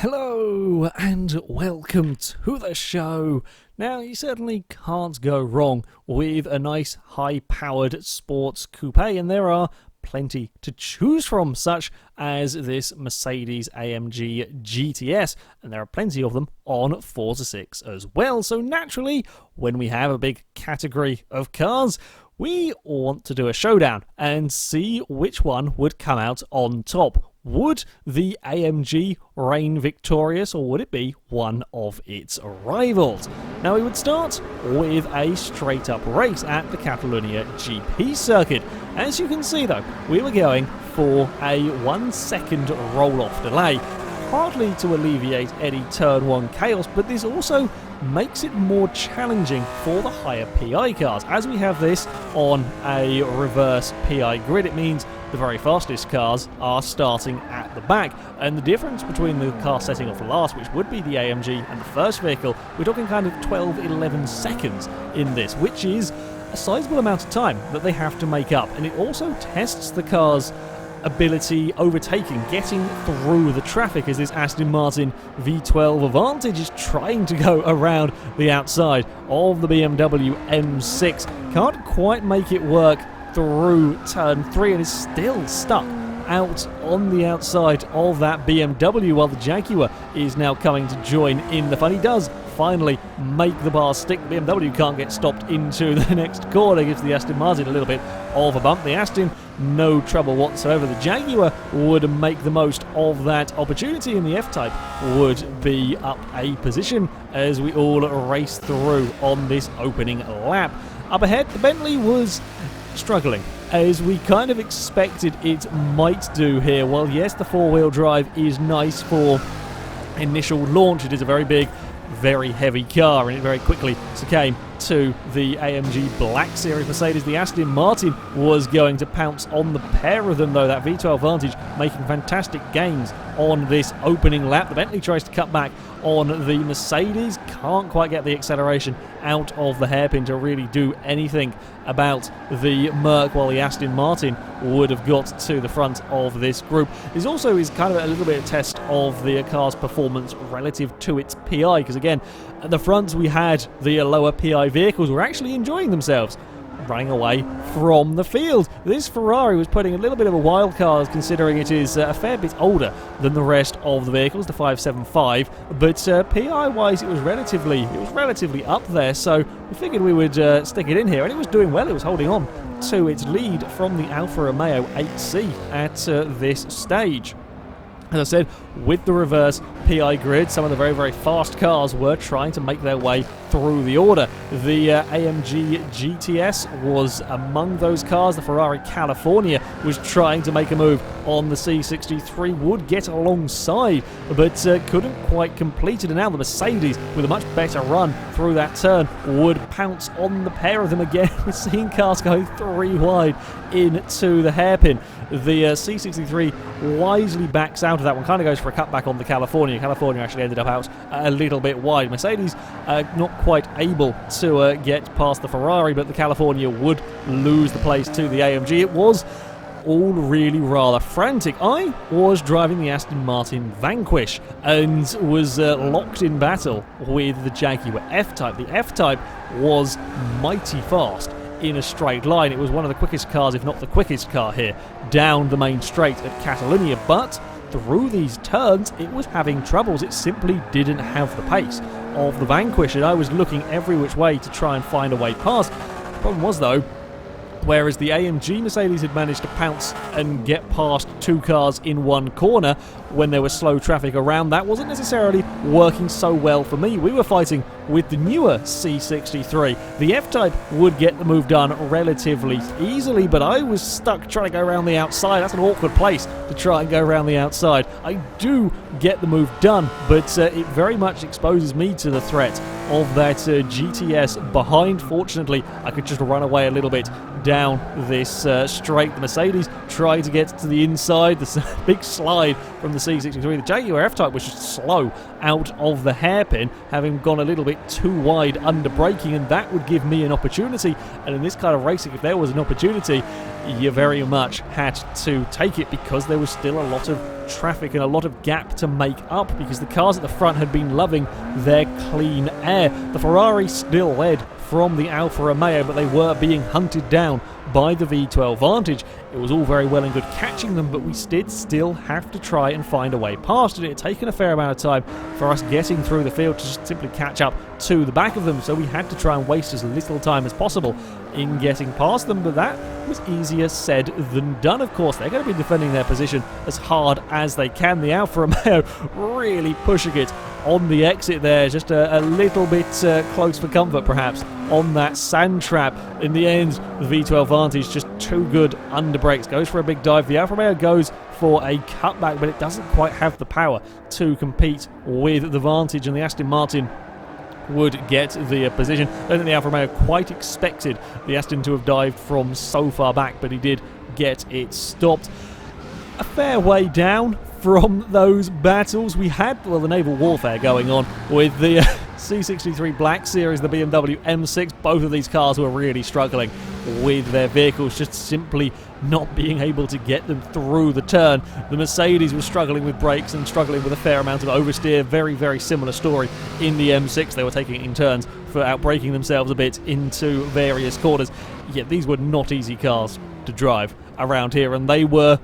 Hello and welcome to the show. Now, you certainly can't go wrong with a nice high-powered sports coupe, and there are plenty to choose from, such as this Mercedes-AMG GTS, and there are plenty of them on Forza 6 as well. So naturally, when we have a big category of cars, we want to do a showdown and see which one would come out on top. Would the AMG reign victorious, or would it be one of its rivals? Now, we would start with a straight-up race at the Catalonia GP circuit. As you can see, though, we were going for a 1-second roll-off delay, partly to alleviate any Turn 1 chaos, but this also makes it more challenging for the higher PI cars. As we have this on a reverse PI grid, it means the very fastest cars are starting at the back, and the difference between the car setting off last, which would be the AMG, and the first vehicle, we're talking kind of 12-11 seconds in this, which is a sizable amount of time that they have to make up, and it also tests the car's ability overtaking, getting through the traffic, as this Aston Martin V12 Vantage is trying to go around the outside of the BMW M6. Can't quite make it work through turn 3 and is still stuck out on the outside of that BMW, while the Jaguar is now coming to join in the fun. He does finally make the bar stick. The BMW can't get stopped into the next corner, gives the Aston Martin a little bit of a bump. The Aston, no trouble whatsoever. The Jaguar would make the most of that opportunity, and the F-type would be up a position as we all race through on this opening lap. Up ahead, the Bentley was struggling, as we kind of expected it might do here. Well, yes, the four-wheel drive is nice for initial launch. It is a very big, very heavy car, and it very quickly succumbed to the AMG Black Series Mercedes. The Aston Martin was going to pounce on the pair of them, though. That V12 Vantage making fantastic gains on this opening lap. The Bentley tries to cut back on the Mercedes, can't quite get the acceleration out of the hairpin to really do anything about the Merc, while the Aston Martin would have got to the front of this group. This also is kind of a little bit of a test of the car's performance relative to its PI, because again, at the front we had the lower PI vehicles were actually enjoying themselves, running away from the field. This Ferrari was putting a little bit of a wild card, considering it is a fair bit older than the rest of the vehicles, the 575, but PI-wise it was relatively up there, so we figured we would stick it in here, and it was doing well. It was holding on to its lead from the Alfa Romeo 8C at this stage. As I said, with the reverse PI grid, some of the very, very fast cars were trying to make their way through the order. The AMG GTS was among those cars. The Ferrari California was trying to make a move on the C63, would get alongside, but couldn't quite complete it. And now the Mercedes, with a much better run through that turn, would pounce on the pair of them again. We're seeing cars going 3 wide into the hairpin. The C63 wisely backs out of that one, kind of goes for a cutback on the California. California actually ended up out a little bit wide. Mercedes not quite able to get past the Ferrari, but the California would lose the place to the AMG. It was all really rather frantic. I was driving the Aston Martin Vanquish and was locked in battle with the Jaguar F-type. The F-type was mighty fast in a straight line. It was one of the quickest cars, if not the quickest car here, down the main straight at Catalonia, but through these turns it was having troubles. It simply didn't have the pace of the Vanquish, and I was looking every which way to try and find a way past. The problem was, though, whereas the AMG Mercedes had managed to pounce and get past 2 cars in one corner when there was slow traffic around, that wasn't necessarily working so well for me. We were fighting with the newer C63. The F-type would get the move done relatively easily, but I was stuck trying to go around the outside. That's an awkward place to try and go around the outside. I do get the move done, but it very much exposes me to the threat of that GTS behind. Fortunately, I could just run away a little bit down this straight. The Mercedes tried to get to the inside. The big slide from the C63. The Jaguar F-type was just slow out of the hairpin, having gone a little bit too wide under braking, and that would give me an opportunity. And in this kind of racing, if there was an opportunity, you very much had to take it, because there was still a lot of traffic and a lot of gap to make up because the cars at the front had been loving their clean air. The Ferrari still led from the Alfa Romeo, but they were being hunted down by the V12 Vantage. It was all very well and good catching them, but we did still have to try and find a way past it. It had taken a fair amount of time for us getting through the field to just simply catch up to the back of them, so we had to try and waste as little time as possible in getting past them, but that was easier said than done. Of course, they're going to be defending their position as hard as they can. The Alfa Romeo really pushing it on the exit there, just a little bit close for comfort perhaps on that sand trap. In the end, the V12 Vantage just too good under brakes, goes for a big dive. The Alfa Romeo goes for a cutback, but it doesn't quite have the power to compete with the Vantage, and the Aston Martin would get the position. I don't think the Alfa Romeo quite expected the Aston to have dived from so far back, but he did get it stopped. A fair way down from those battles. We had, well, the naval warfare going on with the C63 Black Series, the BMW M6. Both of these cars were really struggling with their vehicles, just simply not being able to get them through the turn. The Mercedes was struggling with brakes and struggling with a fair amount of oversteer. Very, very similar story in the M6. They were taking it in turns for outbraking themselves a bit into various corners. Yet these were not easy cars to drive around here, and they were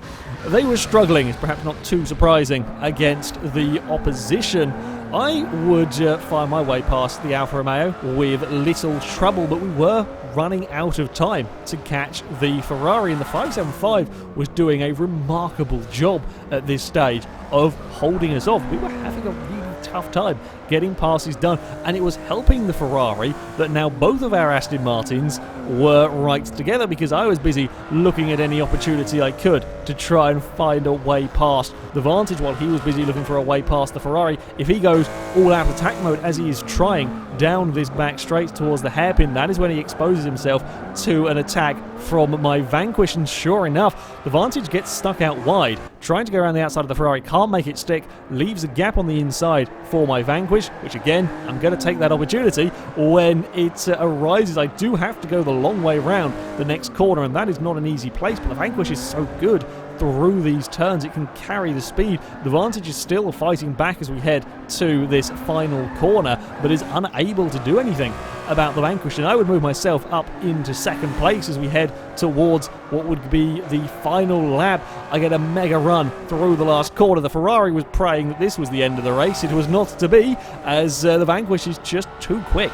struggling. It's perhaps not too surprising against the opposition. I would find my way past the Alfa Romeo with little trouble, but we were running out of time to catch the Ferrari, and the 575 was doing a remarkable job at this stage of holding us off. We were having a really tough time getting passes done, and it was helping the Ferrari that now both of our Aston Martins were right together, because I was busy looking at any opportunity I could to try and find a way past the Vantage while he was busy looking for a way past the Ferrari. If he goes all out attack mode as he is trying down this back straight towards the hairpin, that is when he exposes himself to an attack from my Vanquish, and sure enough, the Vantage gets stuck out wide, trying to go around the outside of the Ferrari, can't make it stick, leaves a gap on the inside for my Vanquish, which again, I'm going to take that opportunity when it arises. I do have to go the long way round the next corner, and that is not an easy place, but the Vanquish is so good through these turns, it can carry the speed. The Vantage is still fighting back as we head to this final corner, but is unable to do anything about the Vanquish, and I would move myself up into second place as we head towards what would be the final lap. I get a mega run through the last corner. The Ferrari was praying that this was the end of the race. It was not to be, as the Vanquish is just too quick.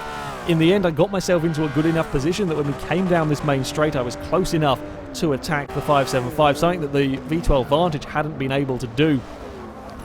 In the end, I got myself into a good enough position that when we came down this main straight, I was close enough to attack the 575, something that the V12 Vantage hadn't been able to do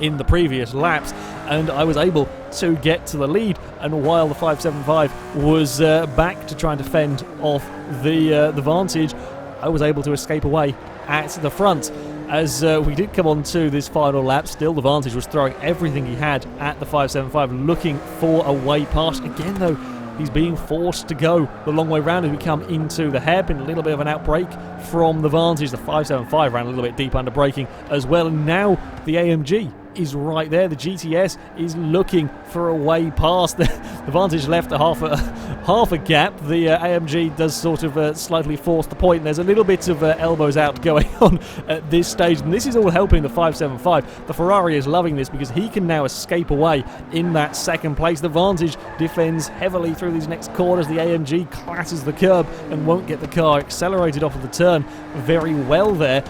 in the previous laps, and I was able to get to the lead. And while the 575 was back to try and defend off the Vantage, I was able to escape away at the front. As we did come on to this final lap, still the Vantage was throwing everything he had at the 575, looking for a way past. Again, though, he's being forced to go the long way round as we come into the hairpin. A little bit of an outbrake from the Vantage. The 575 ran a little bit deep under braking as well, and now the AMG is right there. The GTS is looking for a way past. The Vantage left a half a gap. The AMG does sort of slightly force the point. There's a little bit of elbows out going on at this stage, and this is all helping the 575. The Ferrari is loving this because he can now escape away in that second place. The Vantage defends heavily through these next corners. The AMG clatters the curb and won't get the car accelerated off of the turn very well there.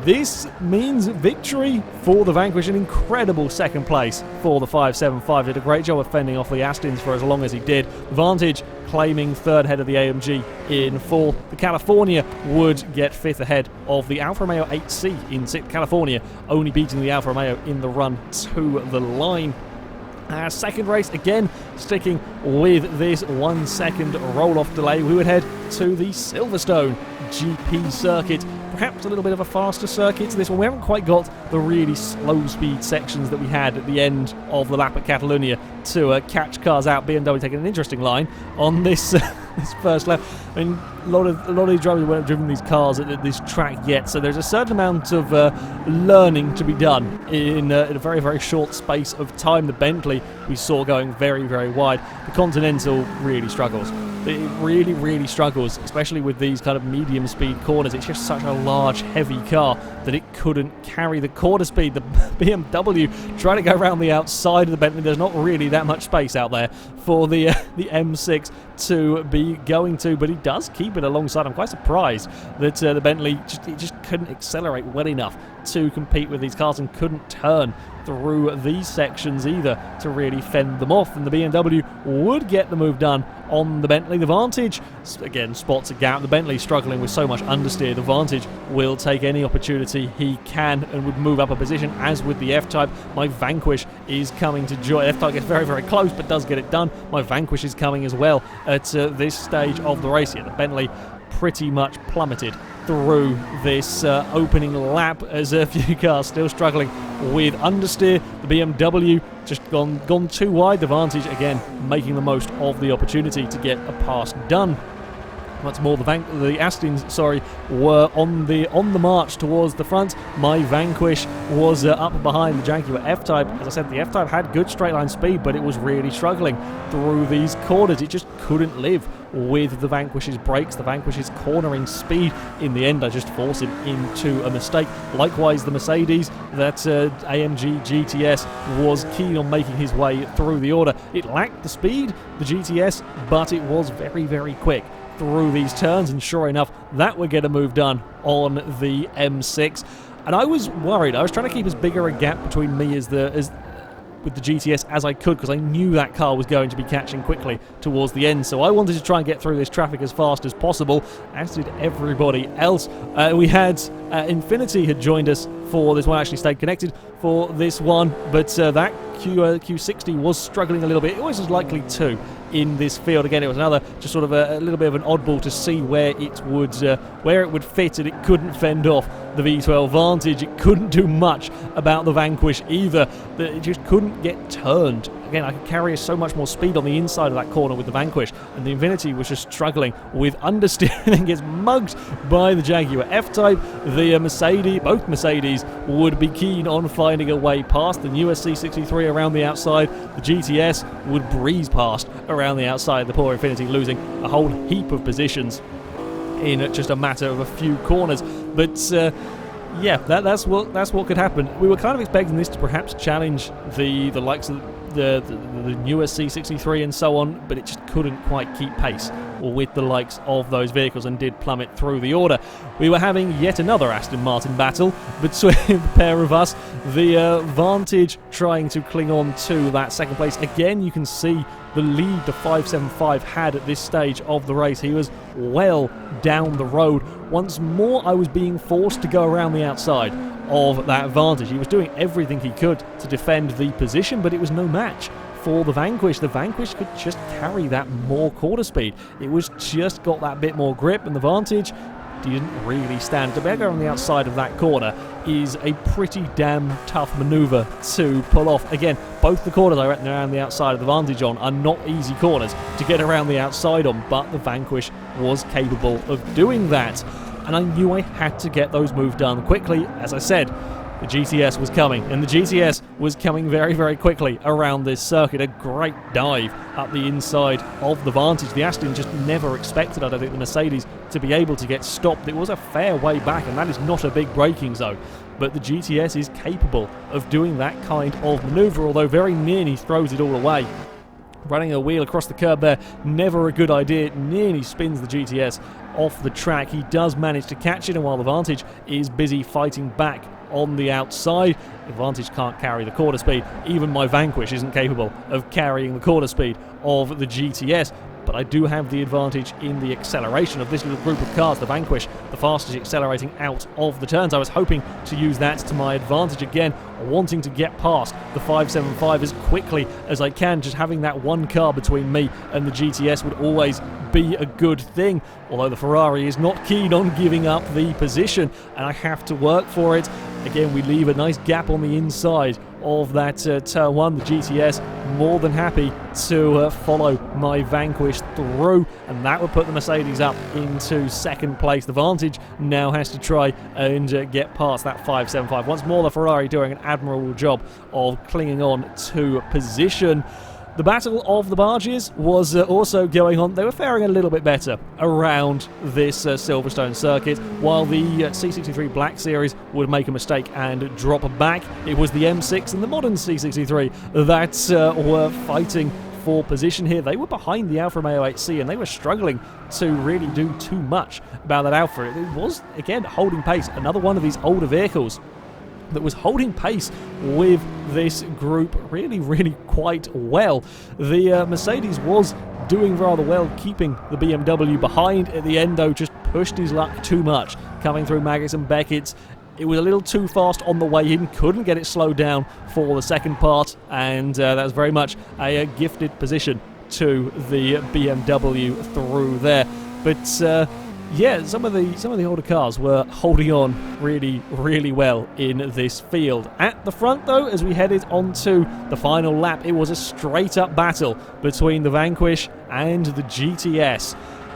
This means victory for the Vanquish, an incredible second place for the 575. Did a great job of fending off the Astons for as long as he did. Vantage claiming third ahead of the AMG in fourth. The California would get fifth ahead of the Alfa Romeo 8C in sixth. California only beating the Alfa Romeo in the run to the line. Our second race, again sticking with this 1 second roll-off delay, we would head to the Silverstone GP circuit. Perhaps a little bit of a faster circuit to this one. We haven't quite got the really slow speed sections that we had at the end of the lap at Catalonia to catch cars out. BMW taking an interesting line on this this first lap. I mean, a lot of these drivers weren't driven these cars at this track yet, so there's a certain amount of learning to be done in a very, very short space of time. The Bentley we saw going very, very wide. The Continental really struggles It really, really struggles, especially with these kind of medium speed corners. It's just such a large, heavy car that it couldn't carry the quarter speed. The BMW trying to go around the outside of the Bentley. There's not really that much space out there for the M6 to be going to, but he does keep it alongside. I'm quite surprised that the Bentley just couldn't accelerate well enough to compete with these cars and couldn't turn through these sections either to really fend them off, and the BMW would get the move done on the Bentley. The Vantage again spots a gap. The Bentley struggling with so much understeer. The Vantage will take any opportunity he can and would move up a position, as with the F-Type. My Vanquish is coming to join. F-Type gets very, very close but does get it done. My Vanquish is coming as well at this stage of the race here. The Bentley pretty much plummeted through this opening lap as a few cars still struggling with understeer. The BMW just gone too wide. The Vantage again making the most of the opportunity to get a pass done. Once more, the Astons, were on the march towards the front. My Vanquish was up behind the Jaguar F-Type. As I said, the F-Type had good straight line speed, but it was really struggling through these corners. It just couldn't live with the Vanquish's brakes, the Vanquish's cornering speed. In the end, I just forced him into a mistake. Likewise, the Mercedes, that AMG GTS, was keen on making his way through the order. It lacked the speed, the GTS, but it was very, very quick through these turns, and sure enough, that would get a move done on the M6. And I was worried. I was trying to keep as bigger a gap between me with the GTS as I could, because I knew that car was going to be catching quickly towards the end. So I wanted to try and get through this traffic as fast as possible, as did everybody else. We had Infinity had joined us for this one, actually stayed connected for this one, but that Q60 was struggling a little bit. It was likely to in this field. Again, it was another just sort of a little bit of an oddball to see where it would fit, and it couldn't fend off the V12 Vantage. It couldn't do much about the Vanquish either. It just couldn't get turned. Again, I could carry so much more speed on the inside of that corner with the Vanquish, and the Infinity was just struggling with understeering and gets mugged by the Jaguar F-Type. The both Mercedes would be keen on finding a way past. The new C63 around the outside, the GTS would breeze past around the outside. The poor Infinity losing a whole heap of positions in just a matter of a few corners. But yeah, that's what could happen. We were kind of expecting this to perhaps challenge the likes of the newer C63 and so on, but it just couldn't quite keep pace with the likes of those vehicles and did plummet through the order. We were having yet another Aston Martin battle between the pair of us. The Vantage trying to cling on to that second place. Again, you can see the lead the 575 had at this stage of the race. He was well down the road. Once more, I was being forced to go around the outside of that Vantage. He was doing everything he could to defend the position, but it was no match for the Vanquish. The Vanquish could just carry that more quarter speed. It was just got that bit more grip, and the Vantage didn't really stand. To go on the outside of that corner is a pretty damn tough manoeuvre to pull off. Again, both the corners I went around the outside of the Vantage on are not easy corners to get around the outside on, but the Vanquish was capable of doing that. And I knew I had to get those moves done quickly. As I said, the GTS was coming, and the GTS was coming very, very quickly around this circuit. A great dive up the inside of the Vantage. The Aston just never expected, I don't think, the Mercedes to be able to get stopped. It was a fair way back, and that is not a big braking zone. But the GTS is capable of doing that kind of manoeuvre, although very nearly throws it all away. Running a wheel across the curb there, never a good idea. It nearly spins the GTS off the track. He does manage to catch it, and while the Vantage is busy fighting back on the outside, the Vantage can't carry the quarter speed. Even my Vanquish isn't capable of carrying the quarter speed of the GTS. But I do have the advantage in the acceleration of this little group of cars. The Vanquish, the fastest accelerating out of the turns. I was hoping to use that to my advantage again, wanting to get past the 575 as quickly as I can. Just having that one car between me and the GTS would always be a good thing, although the Ferrari is not keen on giving up the position, and I have to work for it. Again, we leave a nice gap on the inside of that turn one. The GTS more than happy to follow my Vanquish through, and that would put the Mercedes up into second place. The Vantage now has to try and get past that 575. Once more, the Ferrari doing an admirable job of clinging on to position. The Battle of the Barges was also going on. They were faring a little bit better around this Silverstone circuit, while the C63 Black Series would make a mistake and drop back. It was the M6 and the modern C63 that were fighting for position here. They were behind the Alfa Romeo 8C, and they were struggling to really do too much about that Alfa. It was, again, holding pace. Another one of these older vehicles that was holding pace with this group really quite well. The Mercedes was doing rather well, keeping the BMW behind. At the end, though, just pushed his luck too much, coming through Maggotts and Beckett's. It was a little too fast on the way in, couldn't get it slowed down for the second part, and that was very much a gifted position to the BMW through there. But yeah, some of the older cars were holding on really well in this field. At the front, though, as we headed onto the final lap, it was a straight-up battle between the Vanquish and the GTS.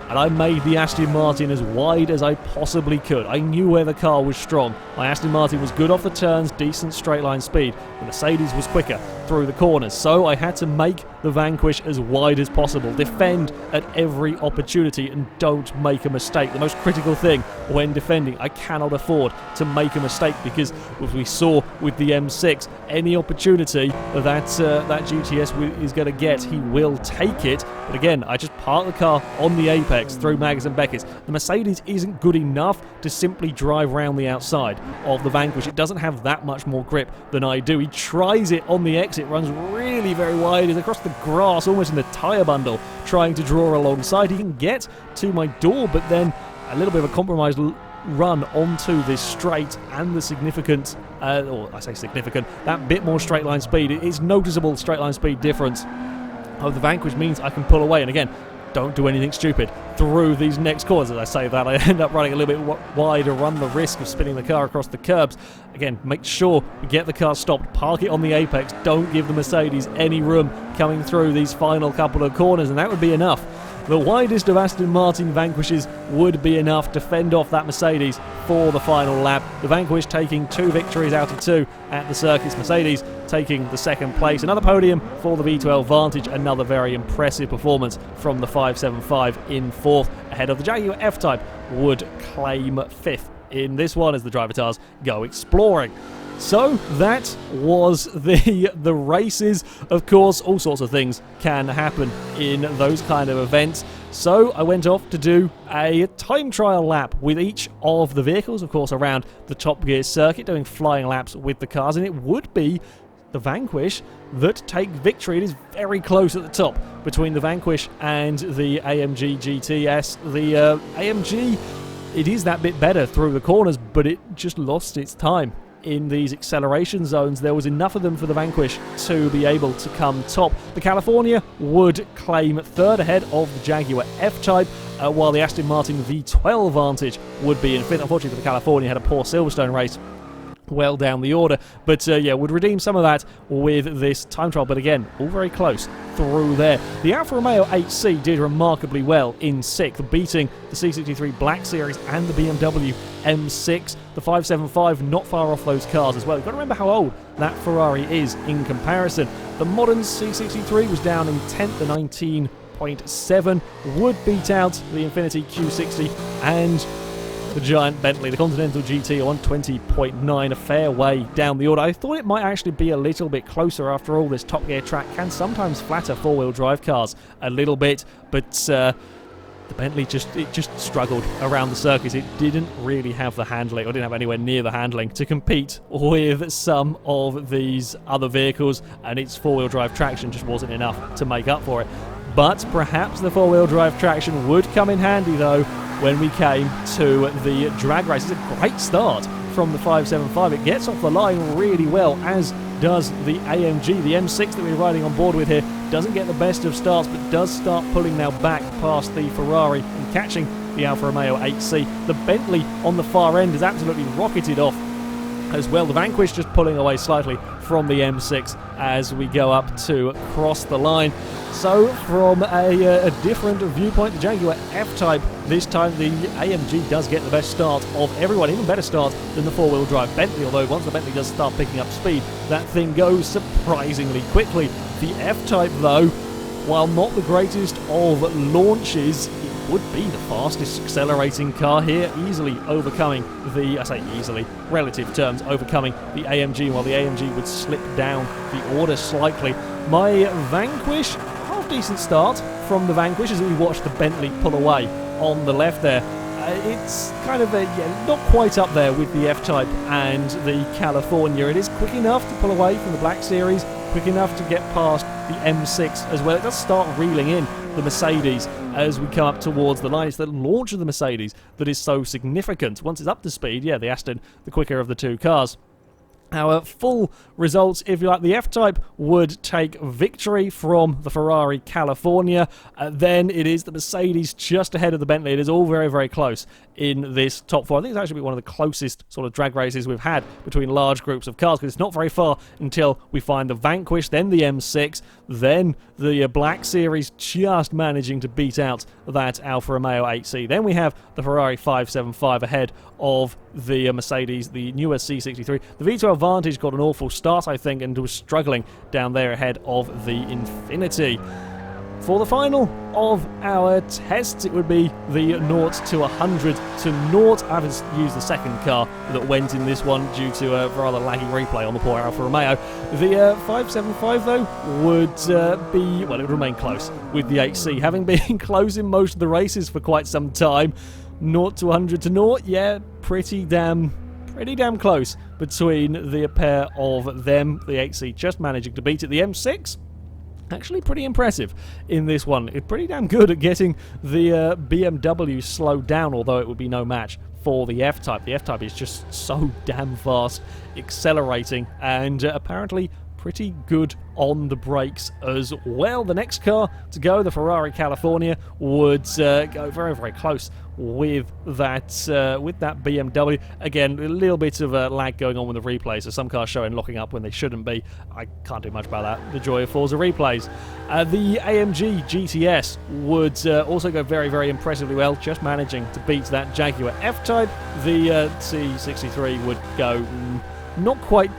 And I made the Aston Martin as wide as I possibly could. I knew where the car was strong. My Aston Martin was good off the turns, decent straight line speed. The Mercedes was quicker through the corners, so I had to make the Vanquish as wide as possible. Defend at every opportunity and don't make a mistake. The most critical thing when defending, I cannot afford to make a mistake, because as we saw with the M6, any opportunity that GTS is going to get, he will take it. But again, I just park the car on the apex through Maggotts and Beckett's. The Mercedes isn't good enough to simply drive around the outside of the Vanquish. It doesn't have that much more grip than I do. He tries it on the exit, runs really very wide, is across the grass, almost in the tyre bundle, trying to draw alongside. He can get to my door, but then a little bit of a compromised run onto this straight, and the significant, or I say significant, that bit more straight line speed. It is noticeable straight line speed difference of the Vanquish means I can pull away, and again, don't do anything stupid through these next corners. As I say that, I end up running a little bit wide and run the risk of spinning the car across the curbs. Again, make sure you get the car stopped, park it on the apex, don't give the Mercedes any room coming through these final couple of corners, and that would be enough. The widest of Aston Martin Vanquishes would be enough to fend off that Mercedes for the final lap. The Vanquish taking 2 victories out of 2 at the circuits. Mercedes taking the second place. Another podium for the V12 Vantage. Another very impressive performance from the 575 in 4th, ahead of the Jaguar F-type would claim 5th in this one as the Drivatars go exploring. So that was the races. Of course, all sorts of things can happen in those kind of events. So I went off to do a time trial lap with each of the vehicles, of course, around the Top Gear circuit, doing flying laps with the cars, and it would be the Vanquish that take victory. It is very close at the top between the Vanquish and the AMG GTS. The AMG, it is that bit better through the corners, but it just lost its time in these acceleration zones. There was enough of them for the Vanquish to be able to come top. The California would claim 3rd ahead of the Jaguar F-type, while the Aston Martin V12 Vantage would be in 5th. Unfortunately for the California, had a poor Silverstone race well down the order, but yeah, would redeem some of that with this time trial. But again, all very close through there. The Alfa Romeo 8C did remarkably well in 6th, beating the C63 Black Series and the BMW M6. The 575 not far off those cars as well. You've got to remember how old that Ferrari is in comparison. The modern C63 was down in 10th, the 19.7, would beat out the Infiniti Q60 and the giant Bentley, the Continental GT, on 20.9, a fair way down the order. I thought it might actually be a little bit closer. After all, this Top Gear track can sometimes flatter four-wheel drive cars a little bit, but the Bentley just struggled around the circuit. It didn't really have the handling, or didn't have anywhere near the handling to compete with some of these other vehicles, and its four-wheel drive traction just wasn't enough to make up for it. But perhaps the four-wheel drive traction would come in handy, though, when we came to the drag race. It's a great start from the 575. It gets off the line really well, as does the AMG. The M6 that we're riding on board with here doesn't get the best of starts, but does start pulling now back past the Ferrari and catching the Alfa Romeo 8C. The Bentley on the far end has absolutely rocketed off as well. The Vanquish just pulling away slightly from the M6 as we go up to cross the line. So from a different viewpoint, the Jaguar F-type, this time the AMG does get the best start of everyone, even better start than the four-wheel drive Bentley, although once the Bentley does start picking up speed, that thing goes surprisingly quickly The F-type, though, while not the greatest of launches, it would be the fastest accelerating car here, easily overcoming the, I say easily, relative terms, overcoming the AMG, while the AMG would slip down the order slightly. My Vanquish, half-decent start from the Vanquish as we watch the Bentley pull away on the left there. It's kind of not quite up there with the F-Type and the California. It is quick enough to pull away from the Black Series, quick enough to get past the M6 as well. It does start reeling in the Mercedes as we come up towards the line. It's the launch of the Mercedes that is so significant. Once it's up to speed, yeah, the Aston, the quicker of the two cars. Our full results, if you like, the F-Type would take victory from the Ferrari California. Then it is the Mercedes just ahead of the Bentley. It is all very, very close in this top four. I think it's actually one of the closest sort of drag races we've had between large groups of cars, because it's not very far until we find the Vanquish, then the M6, then the Black Series just managing to beat out that Alfa Romeo 8C. Then we have the Ferrari 575 ahead of the Mercedes, the newer C63. The V12 Vantage got an awful start, I think, and was struggling down there ahead of the Infinity. For the final of our tests, it would be the Nought to 100 to Nought. I haven't used the second car that went in this one due to a rather laggy replay on the poor Alfa Romeo. The 575, though, would be, well, it would remain close with the 8C, having been close in most of the races for quite some time. Nought to 100 to Nought, yeah, pretty damn close between the pair of them. The 8C just managing to beat it. The M6, actually pretty impressive in this one. It's pretty damn good at getting the BMW slowed down, although it would be no match for the F-Type. The F-Type is just so damn fast, accelerating, and apparently pretty good on the brakes as well. The next car to go, the Ferrari California, would go very, very close with that BMW. Again, a little bit of a lag going on with the replays, so some cars showing locking up when they shouldn't be. I can't do much about that. The joy of Forza replays. The AMG GTS would also go very, very impressively well, just managing to beat that Jaguar F-Type. The C63 would go not quite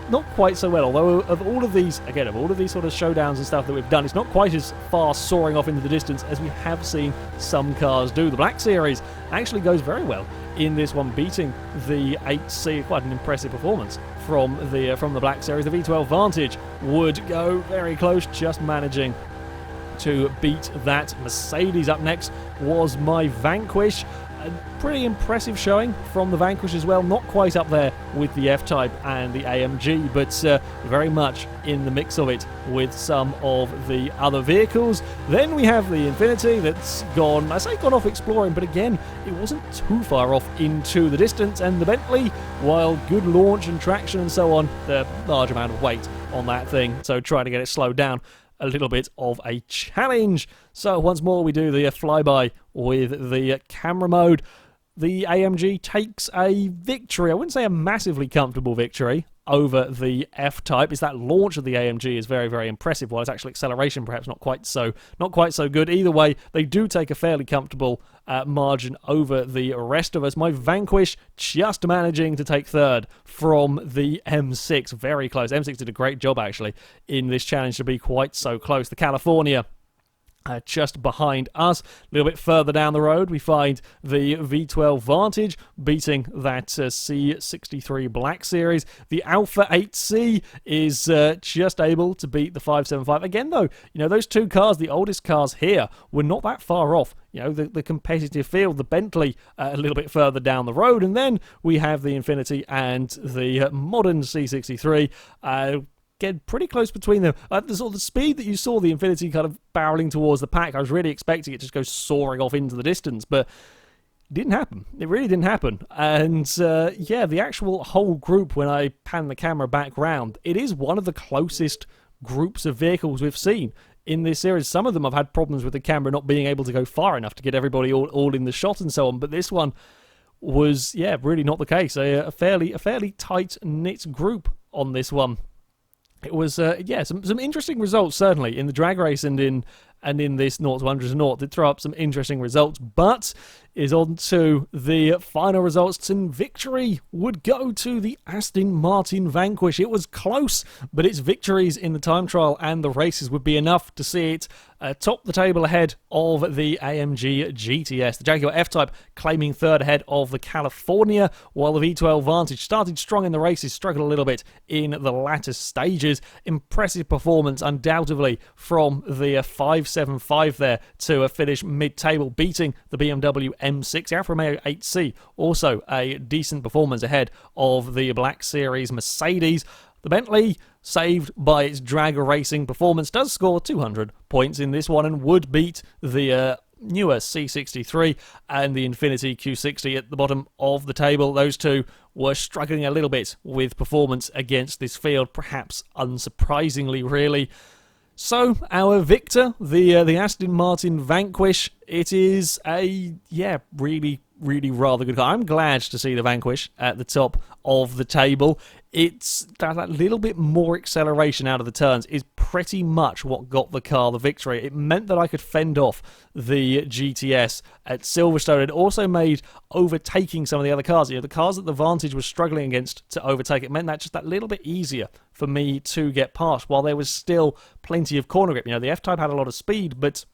so well, although of all of these sort of showdowns and stuff that we've done, it's not quite as far soaring off into the distance as we have seen some cars do. The Black Series actually goes very well in this one, beating the 8C. Quite an impressive performance from the Black Series. The V12 Vantage would go very close, just managing to beat that Mercedes. Up next was my Vanquish. A pretty impressive showing from the Vanquish as well. Not quite up there with the F-Type and the AMG, but very much in the mix of it with some of the other vehicles. Then we have the Infinity that's gone off exploring, but again, it wasn't too far off into the distance. And the Bentley, while good launch and traction and so on, the large amount of weight on that thing, so trying to get it slowed down, a little bit of a challenge. So once more we do the flyby with the camera mode. The AMG takes a victory. I wouldn't say a massively comfortable victory over the F-Type. Is that launch of the AMG is very, very impressive, while its actual acceleration perhaps not quite so good. Either way, they do take a fairly comfortable margin over the rest of us. My Vanquish just managing to take third from the M6. Very close. M6 did a great job, actually, in this challenge to be quite so close. The California just behind us. A little bit further down the road, we find the V12 Vantage beating that C63 Black Series. The Alfa 8C is just able to beat the 575. Again, though, those two cars, the oldest cars here, were not that far off. The competitive field, the Bentley a little bit further down the road, and then we have the Infinity and the modern C63. Get pretty close between them. The sort of the speed that you saw the Infinity kind of barreling towards the pack, I was really expecting it to just go soaring off into the distance, but it didn't happen. It really didn't happen. And the actual whole group, when I pan the camera back round, it is one of the closest groups of vehicles we've seen in this series. Some of them have had problems with the camera not being able to go far enough to get everybody all in the shot and so on, but this one was, really not the case. A fairly tight-knit group on this one. It was, some interesting results, certainly, in the drag race and in this Nought to 100 to Nought. Did throw up some interesting results, but is on to the final results, and victory would go to the Aston Martin Vanquish. It was close, but its victories in the time trial and the races would be enough to see it top the table ahead of the AMG GTS. The Jaguar F-type claiming third ahead of the California, while the V12 Vantage started strong in the races, struggled a little bit in the latter stages. Impressive performance, undoubtedly, from the 575 there to a finish mid-table, beating the BMW M6. The Alfa Romeo 8C, also a decent performance ahead of the Black Series Mercedes. The Bentley, saved by its drag racing performance, does score 200 points in this one and would beat the newer C63 and the Infiniti Q60 at the bottom of the table. Those two were struggling a little bit with performance against this field, perhaps unsurprisingly, really. So, our victor, the Aston Martin Vanquish, it is a, really rather good car. I'm glad to see the Vanquish at the top of the table. It's that little bit more acceleration out of the turns is pretty much what got the car the victory. It meant that I could fend off the GTS at Silverstone. It also made overtaking some of the other cars, the cars that the Vantage was struggling against to overtake, it meant that just that little bit easier for me to get past, while there was still plenty of corner grip. The F-Type had a lot of speed, but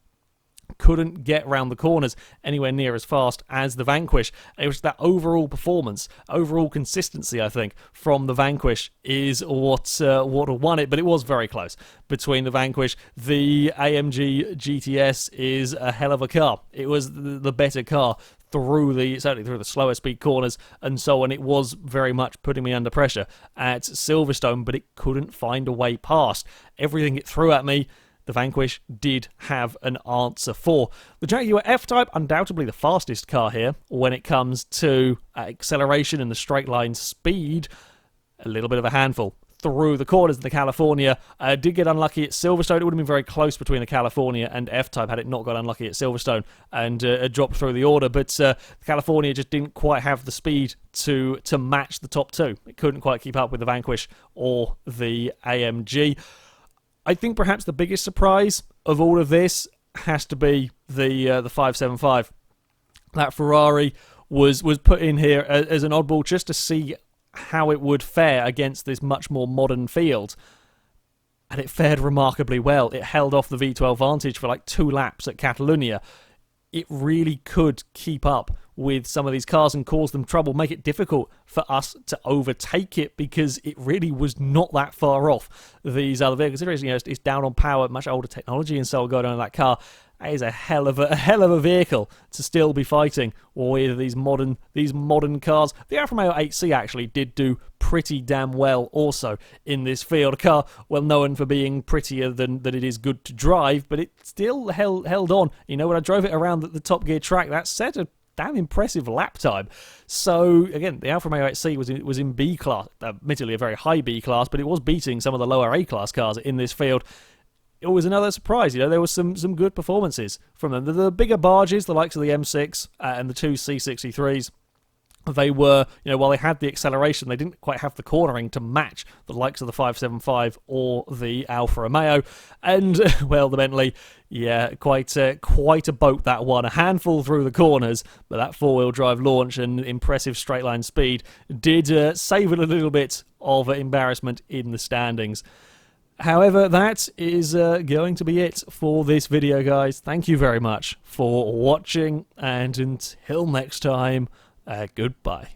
couldn't get round the corners anywhere near as fast as the Vanquish. It was that overall performance, overall consistency, I think, from the Vanquish is what won it, but it was very close between the Vanquish. The AMG GTS is a hell of a car. It was the better car certainly through the slower speed corners and so on. It was very much putting me under pressure at Silverstone, but it couldn't find a way past. Everything it threw at me, the Vanquish did have an answer for. The Jaguar F-type, undoubtedly the fastest car here when it comes to acceleration and the straight line speed. A little bit of a handful through the corners of the California. Did get unlucky at Silverstone. It would have been very close between the California and F-type had it not got unlucky at Silverstone and dropped through the order. But the California just didn't quite have the speed to match the top two. It couldn't quite keep up with the Vanquish or the AMG. I think perhaps the biggest surprise of all of this has to be the 575. That Ferrari was put in here as an oddball just to see how it would fare against this much more modern field. And it fared remarkably well. It held off the V12 Vantage for like 2 laps at Catalonia. It really could keep up with some of these cars and cause them trouble, make it difficult for us to overtake it, because it really was not that far off these other vehicles. It's down on power, much older technology and so on going on in that car. That is a hell of a vehicle to still be fighting with these modern cars. The Alfa Romeo 8C actually did do pretty damn well also in this field. A car well known for being prettier than it is good to drive, but it still held on. When I drove it around the Top Gear track, that set a damn impressive lap time. So again, the Alfa Romeo 8C was in B class, admittedly a very high B class, but it was beating some of the lower A class cars in this field. It was another surprise. There was some good performances from them. The bigger barges, the likes of the M6 and the 2 C63s, they were, while they had the acceleration, they didn't quite have the cornering to match the likes of the 575 or the Alfa Romeo. And, well, the Bentley, quite a boat, that one. A handful through the corners, but that four-wheel drive launch and impressive straight-line speed did save it a little bit of embarrassment in the standings. However, that is going to be it for this video, guys. Thank you very much for watching, and until next time, goodbye.